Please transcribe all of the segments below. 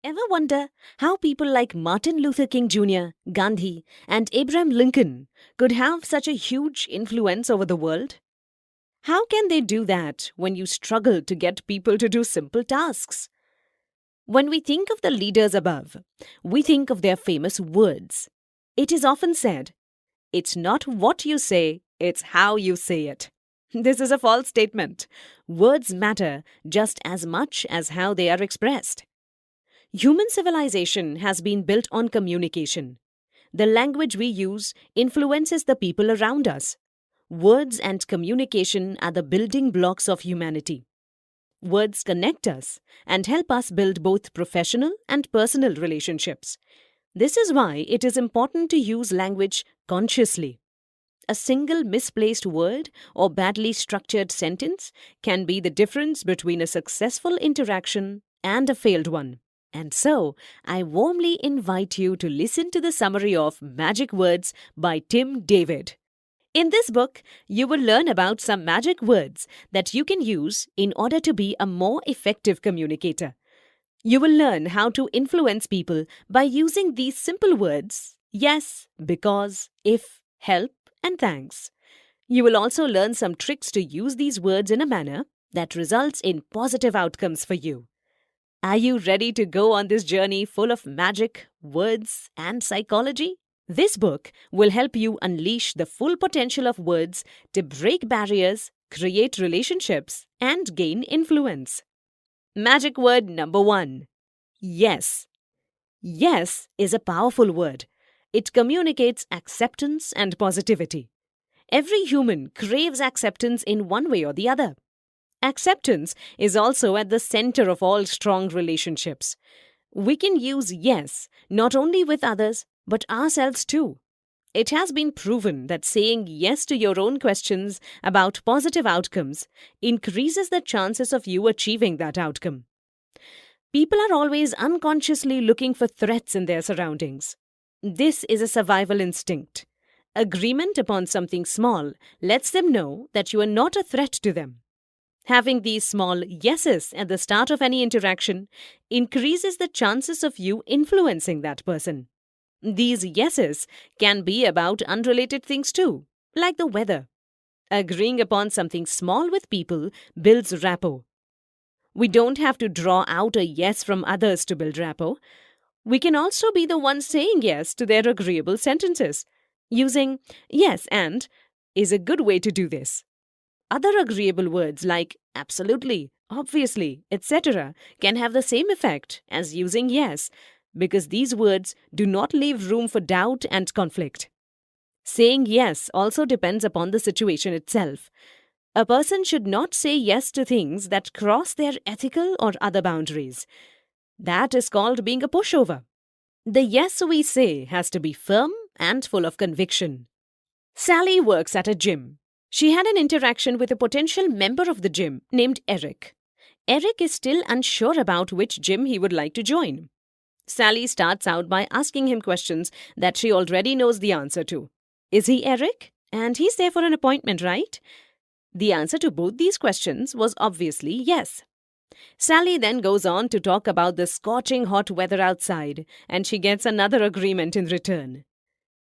Ever wonder how people like Martin Luther King Jr., Gandhi, and Abraham Lincoln could have such a huge influence over the world? How can they do that when you struggle to get people to do simple tasks? When we think of the leaders above, we think of their famous words. It is often said, "It's not what you say, it's how you say it." This is a false statement. Words matter just as much as how they are expressed. Human civilization has been built on communication. The language we use influences the people around us. Words and communication are the building blocks of humanity. Words connect us and help us build both professional and personal relationships. This is why it is important to use language consciously. A single misplaced word or badly structured sentence can be the difference between a successful interaction and a failed one. And so, I warmly invite you to listen to the summary of Magic Words by Tim David. In this book, you will learn about some magic words that you can use in order to be a more effective communicator. You will learn how to influence people by using these simple words: yes, because, if, help, and thanks. You will also learn some tricks to use these words in a manner that results in positive outcomes for you. Are you ready to go on this journey full of magic, words, and psychology? This book will help you unleash the full potential of words to break barriers, create relationships, and gain influence. Magic word number 1. Yes. Yes is a powerful word. It communicates acceptance and positivity. Every human craves acceptance in one way or the other. Acceptance is also at the center of all strong relationships. We can use yes not only with others but ourselves too. It has been proven that saying yes to your own questions about positive outcomes increases the chances of you achieving that outcome. People are always unconsciously looking for threats in their surroundings. This is a survival instinct. Agreement upon something small lets them know that you are not a threat to them. Having these small yeses at the start of any interaction increases the chances of you influencing that person. These yeses can be about unrelated things too, like the weather. Agreeing upon something small with people builds rapport. We don't have to draw out a yes from others to build rapport. We can also be the ones saying yes to their agreeable sentences. Using yes and is a good way to do this. Other agreeable words like absolutely, obviously, etc. can have the same effect as using yes, because these words do not leave room for doubt and conflict. Saying yes also depends upon the situation itself. A person should not say yes to things that cross their ethical or other boundaries. That is called being a pushover. The yes we say has to be firm and full of conviction. Sally works at a gym. She had an interaction with a potential member of the gym named Eric. Eric is still unsure about which gym he would like to join. Sally starts out by asking him questions that she already knows the answer to. Is he Eric? And he's there for an appointment, right? The answer to both these questions was obviously yes. Sally then goes on to talk about the scorching hot weather outside, and she gets another agreement in return.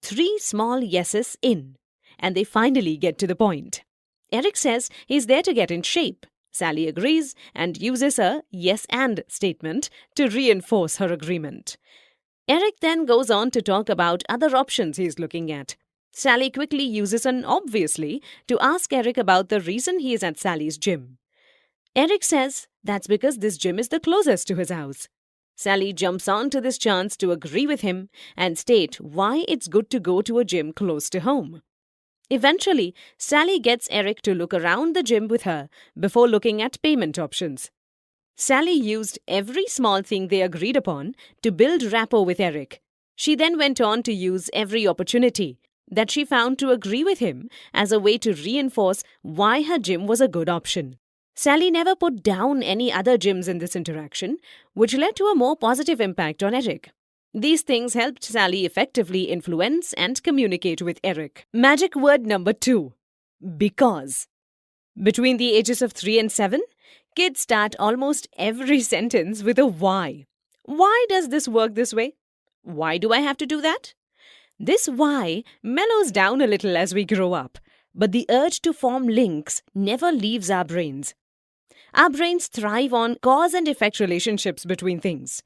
3 small yeses in, and they finally get to the point. Eric says he's there to get in shape. Sally agrees and uses a yes and statement to reinforce her agreement. Eric then goes on to talk about other options he's looking at. Sally quickly uses an obviously to ask Eric about the reason he is at Sally's gym. Eric says that's because this gym is the closest to his house. Sally jumps on to this chance to agree with him and state why it's good to go to a gym close to home. Eventually, Sally gets Eric to look around the gym with her before looking at payment options. Sally used every small thing they agreed upon to build rapport with Eric. She then went on to use every opportunity that she found to agree with him as a way to reinforce why her gym was a good option. Sally never put down any other gyms in this interaction, which led to a more positive impact on Eric. These things helped Sally effectively influence and communicate with Eric. Magic word number 2. Because. Between the ages of 3 and 7, kids start almost every sentence with a why. Why does this work this way? Why do I have to do that? This why mellows down a little as we grow up, but the urge to form links never leaves our brains. Our brains thrive on cause and effect relationships between things.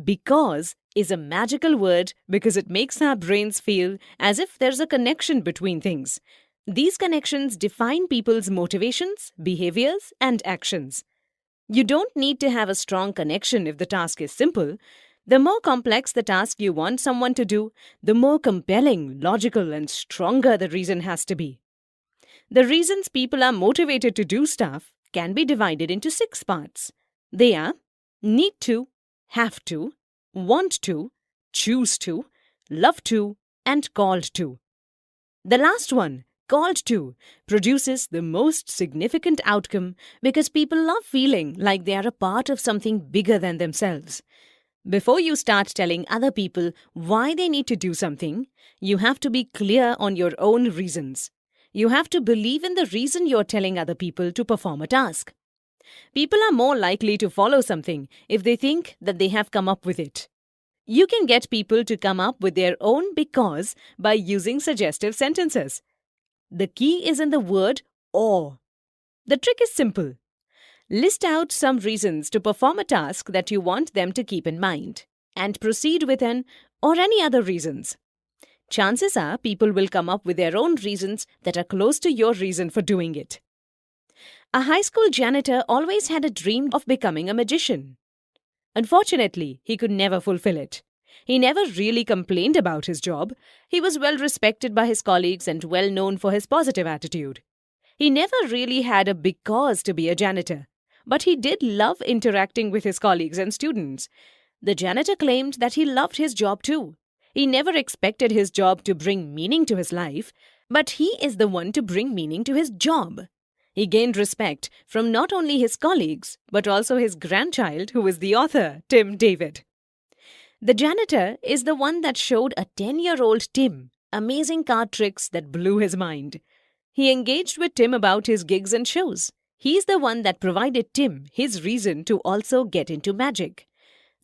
Because is a magical word because it makes our brains feel as if there's a connection between things. These connections define people's motivations, behaviors, and actions. You don't need to have a strong connection if the task is simple. The more complex the task you want someone to do, the more compelling, logical, and stronger the reason has to be. The reasons people are motivated to do stuff can be divided into 6 parts. They are need to, have to, want to, choose to, love to, and called to. The last one, called to, produces the most significant outcome because people love feeling like they are a part of something bigger than themselves. Before you start telling other people why they need to do something, you have to be clear on your own reasons. You have to believe in the reason you're telling other people to perform a task. People are more likely to follow something if they think that they have come up with it. You can get people to come up with their own because by using suggestive sentences. The key is in the word or. The trick is simple. List out some reasons to perform a task that you want them to keep in mind and proceed with an or any other reasons. Chances are people will come up with their own reasons that are close to your reason for doing it. A high school janitor always had a dream of becoming a magician. Unfortunately, he could never fulfill it. He never really complained about his job. He was well respected by his colleagues and well known for his positive attitude. He never really had a big cause to be a janitor, but he did love interacting with his colleagues and students. The janitor claimed that he loved his job too. He never expected his job to bring meaning to his life, but he is the one to bring meaning to his job. He gained respect from not only his colleagues, but also his grandchild, who is the author, Tim David. The janitor is the one that showed a 10-year-old Tim amazing card tricks that blew his mind. He engaged with Tim about his gigs and shows. He's the one that provided Tim his reason to also get into magic.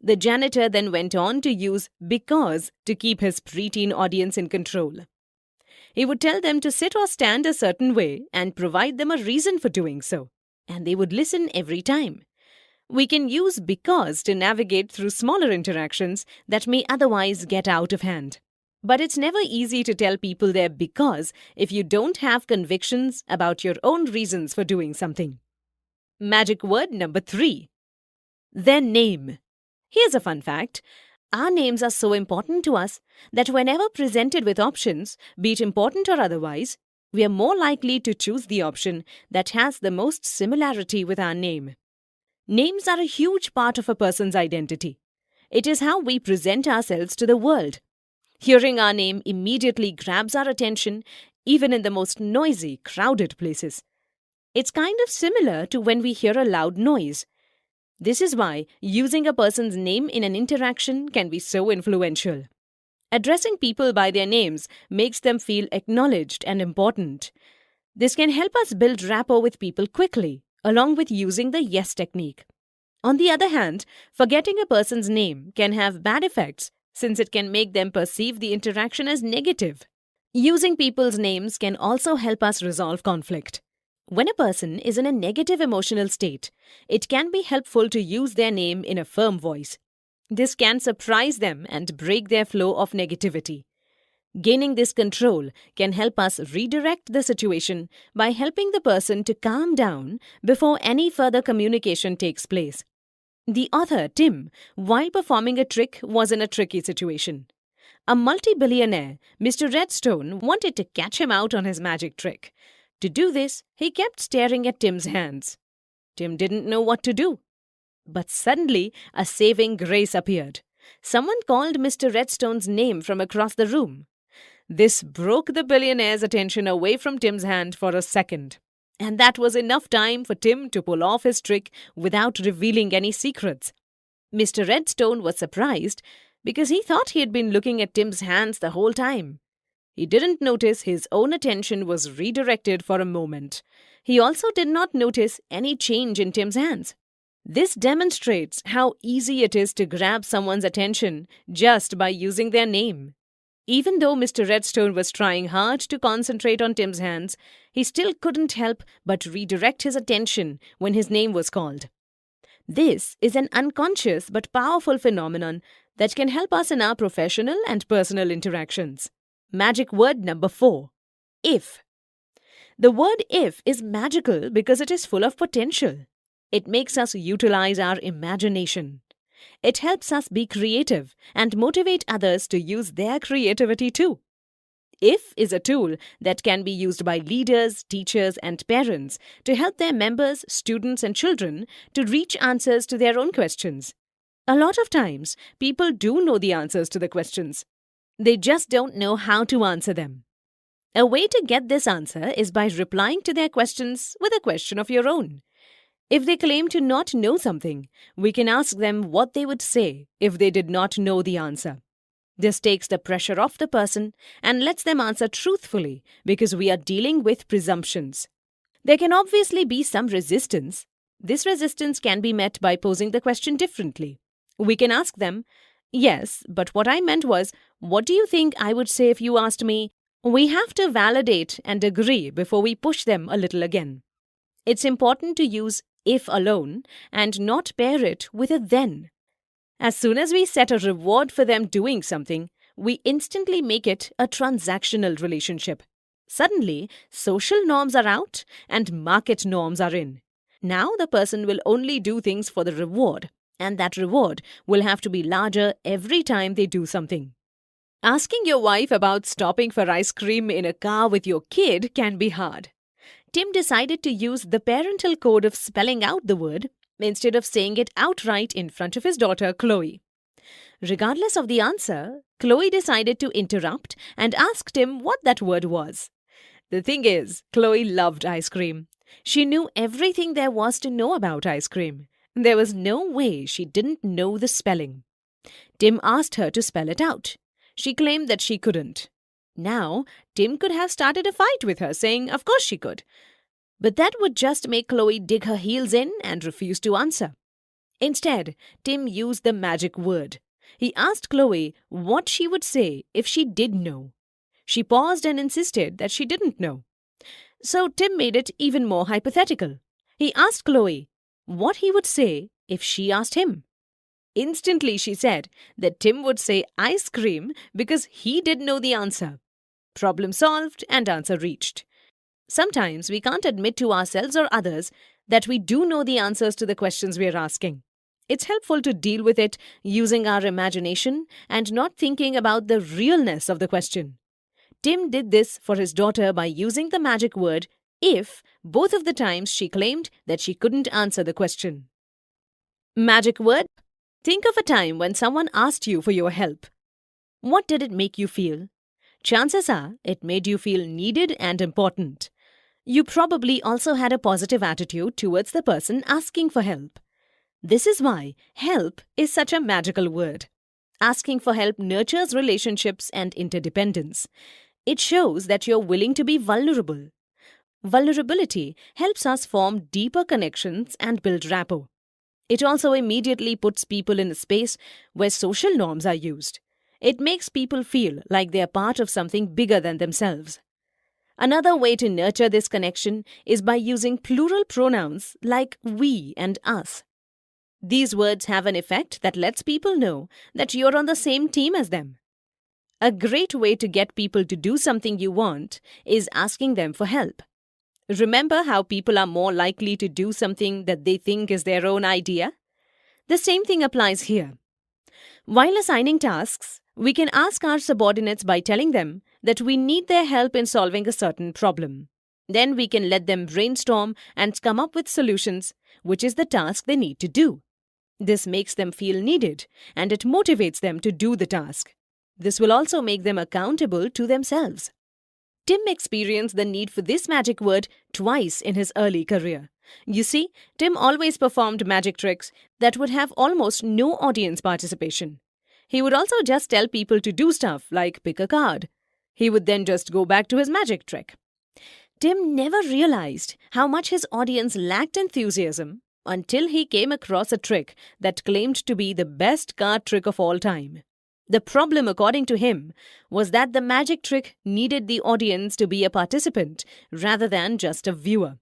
The janitor then went on to use because to keep his preteen audience in control. He would tell them to sit or stand a certain way and provide them a reason for doing so, and they would listen every time. We can use because to navigate through smaller interactions that may otherwise get out of hand. But it's never easy to tell people their because if you don't have convictions about your own reasons for doing something. Magic word number 3. Their name. Here's a fun fact. Our names are so important to us that whenever presented with options, be it important or otherwise, we are more likely to choose the option that has the most similarity with our name. Names are a huge part of a person's identity. It is how we present ourselves to the world. Hearing our name immediately grabs our attention, even in the most noisy, crowded places. It's kind of similar to when we hear a loud noise. This is why using a person's name in an interaction can be so influential. Addressing people by their names makes them feel acknowledged and important. This can help us build rapport with people quickly, along with using the yes technique. On the other hand, forgetting a person's name can have bad effects since it can make them perceive the interaction as negative. Using people's names can also help us resolve conflict. When a person is in a negative emotional state, it can be helpful to use their name in a firm voice. This can surprise them and break their flow of negativity. Gaining this control can help us redirect the situation by helping the person to calm down before any further communication takes place. The author, Tim, while performing a trick, was in a tricky situation. A multi-billionaire, Mr. Redstone, wanted to catch him out on his magic trick. To do this, he kept staring at Tim's hands. Tim didn't know what to do. But suddenly, a saving grace appeared. Someone called Mr. Redstone's name from across the room. This broke the billionaire's attention away from Tim's hand for a second. And that was enough time for Tim to pull off his trick without revealing any secrets. Mr. Redstone was surprised because he thought he had been looking at Tim's hands the whole time. He didn't notice his own attention was redirected for a moment. He also did not notice any change in Tim's hands. This demonstrates how easy it is to grab someone's attention just by using their name. Even though Mr. Redstone was trying hard to concentrate on Tim's hands, he still couldn't help but redirect his attention when his name was called. This is an unconscious but powerful phenomenon that can help us in our professional and personal interactions. Magic word number 4. If. The word if is magical because it is full of potential. It makes us utilize our imagination. It helps us be creative and motivate others to use their creativity too. If is a tool that can be used by leaders, teachers, and parents to help their members, students, and children to reach answers to their own questions. A lot of times, people do know the answers to the questions. They just don't know how to answer them. A way to get this answer is by replying to their questions with a question of your own. If they claim to not know something, we can ask them what they would say if they did not know the answer. This takes the pressure off the person and lets them answer truthfully because we are dealing with presumptions. There can obviously be some resistance. This resistance can be met by posing the question differently. We can ask them, "Yes, but what I meant was, what do you think I would say if you asked me?" We have to validate and agree before we push them a little again. It's important to use if alone and not pair it with a then. As soon as we set a reward for them doing something, we instantly make it a transactional relationship. Suddenly, social norms are out and market norms are in. Now the person will only do things for the reward, and that reward will have to be larger every time they do something. Asking your wife about stopping for ice cream in a car with your kid can be hard. Tim decided to use the parental code of spelling out the word instead of saying it outright in front of his daughter, Chloe. Regardless of the answer, Chloe decided to interrupt and asked him what that word was. The thing is, Chloe loved ice cream. She knew everything there was to know about ice cream. There was no way she didn't know the spelling. Tim asked her to spell it out. She claimed that she couldn't. Now, Tim could have started a fight with her, saying of course she could. But that would just make Chloe dig her heels in and refuse to answer. Instead, Tim used the magic word. He asked Chloe what she would say if she did know. She paused and insisted that she didn't know. So Tim made it even more hypothetical. He asked Chloe what he would say if she asked him. Instantly, she said that Tim would say ice cream because he did know the answer. Problem solved and answer reached. Sometimes we can't admit to ourselves or others that we do know the answers to the questions we are asking. It's helpful to deal with it using our imagination and not thinking about the realness of the question. Tim did this for his daughter by using the magic word if both of the times she claimed that she couldn't answer the question. Magic word. Think of a time when someone asked you for your help. What did it make you feel? Chances are it made you feel needed and important. You probably also had a positive attitude towards the person asking for help. This is why help is such a magical word. Asking for help nurtures relationships and interdependence. It shows that you're willing to be vulnerable. Vulnerability helps us form deeper connections and build rapport. It also immediately puts people in a space where social norms are used. It makes people feel like they are part of something bigger than themselves. Another way to nurture this connection is by using plural pronouns like we and us. These words have an effect that lets people know that you're on the same team as them. A great way to get people to do something you want is asking them for help. Remember how people are more likely to do something that they think is their own idea? The same thing applies here. While assigning tasks, we can ask our subordinates by telling them that we need their help in solving a certain problem. Then we can let them brainstorm and come up with solutions, which is the task they need to do. This makes them feel needed, and it motivates them to do the task. This will also make them accountable to themselves. Tim experienced the need for this magic word twice in his early career. You see, Tim always performed magic tricks that would have almost no audience participation. He would also just tell people to do stuff like pick a card. He would then just go back to his magic trick. Tim never realized how much his audience lacked enthusiasm until he came across a trick that claimed to be the best card trick of all time. The problem, according to him, was that the magic trick needed the audience to be a participant rather than just a viewer.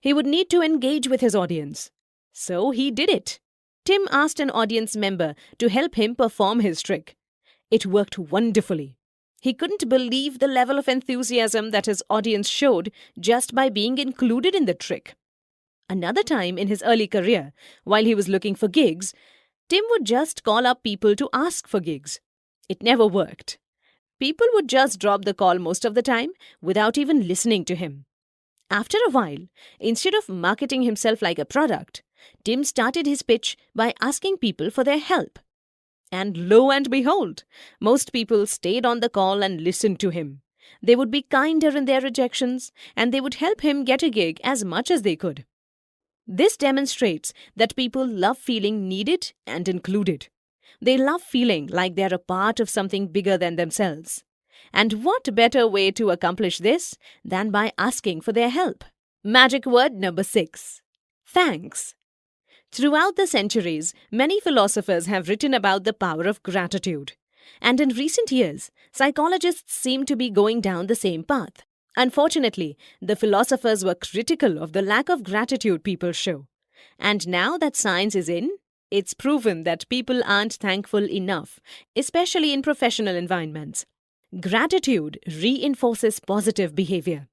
He would need to engage with his audience. So he did it. Tim asked an audience member to help him perform his trick. It worked wonderfully. He couldn't believe the level of enthusiasm that his audience showed just by being included in the trick. Another time in his early career, while he was looking for gigs, Tim would just call up people to ask for gigs. It never worked. People would just drop the call most of the time without even listening to him. After a while, instead of marketing himself like a product, Tim started his pitch by asking people for their help. And lo and behold, most people stayed on the call and listened to him. They would be kinder in their rejections, and they would help him get a gig as much as they could. This demonstrates that people love feeling needed and included. They love feeling like they're a part of something bigger than themselves. And what better way to accomplish this than by asking for their help? Magic word number 6. Thanks. Throughout the centuries, many philosophers have written about the power of gratitude. And in recent years, psychologists seem to be going down the same path. Unfortunately, the philosophers were critical of the lack of gratitude people show. And now that science is in, it's proven that people aren't thankful enough, especially in professional environments. Gratitude reinforces positive behavior.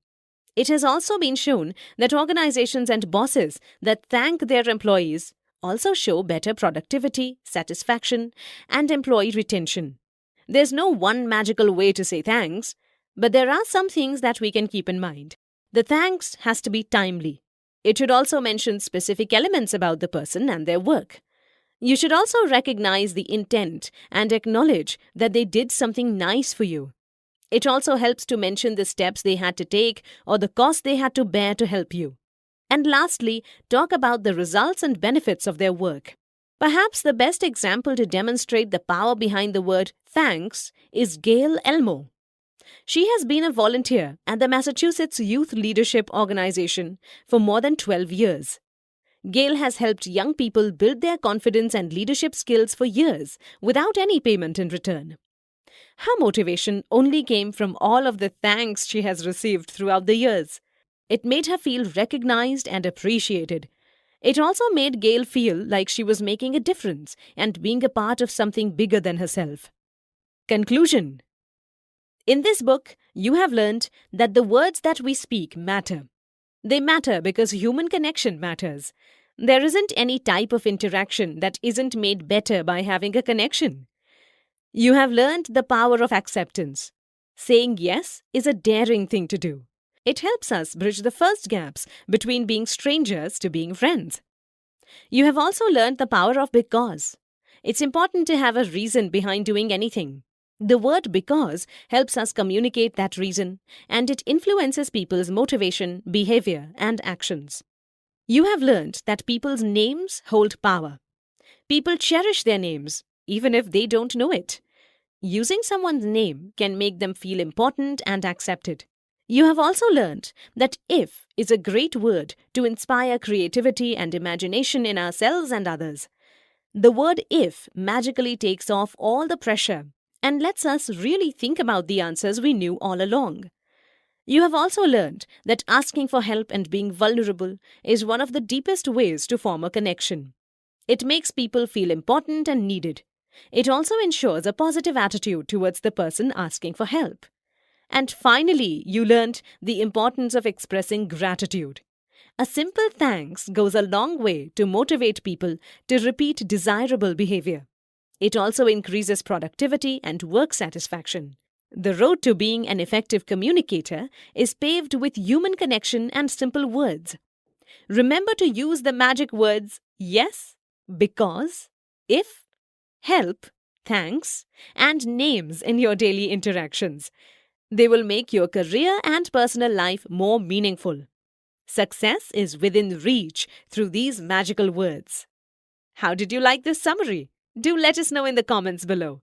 It has also been shown that organizations and bosses that thank their employees also show better productivity, satisfaction, and employee retention. There's no one magical way to say thanks, but there are some things that we can keep in mind. The thanks has to be timely. It should also mention specific elements about the person and their work. You should also recognize the intent and acknowledge that they did something nice for you. It also helps to mention the steps they had to take or the cost they had to bear to help you. And lastly, talk about the results and benefits of their work. Perhaps the best example to demonstrate the power behind the word thanks is Gail Elmo. She has been a volunteer at the Massachusetts Youth Leadership Organization for more than 12 years. Gail has helped young people build their confidence and leadership skills for years without any payment in return. Her motivation only came from all of the thanks she has received throughout the years. It made her feel recognized and appreciated. It also made Gail feel like she was making a difference and being a part of something bigger than herself. Conclusion. In this book, you have learned that the words that we speak matter. They matter because human connection matters. There isn't any type of interaction that isn't made better by having a connection. You have learned the power of acceptance. Saying yes is a daring thing to do. It helps us bridge the first gaps between being strangers to being friends. You have also learned the power of because. It's important to have a reason behind doing anything. The word because helps us communicate that reason, and it influences people's motivation, behavior, and actions. You have learned that people's names hold power. People cherish their names, even if they don't know it. Using someone's name can make them feel important and accepted. You have also learned that if is a great word to inspire creativity and imagination in ourselves and others. The word if magically takes off all the pressure and lets us really think about the answers we knew all along. You have also learned that asking for help and being vulnerable is one of the deepest ways to form a connection. It makes people feel important and needed. It also ensures a positive attitude towards the person asking for help. And finally, you learned the importance of expressing gratitude. A simple thanks goes a long way to motivate people to repeat desirable behavior. It also increases productivity and work satisfaction. The road to being an effective communicator is paved with human connection and simple words. Remember to use the magic words yes, because, if, help, thanks, and names in your daily interactions. They will make your career and personal life more meaningful. Success is within reach through these magical words. How did you like this summary? Do let us know in the comments below.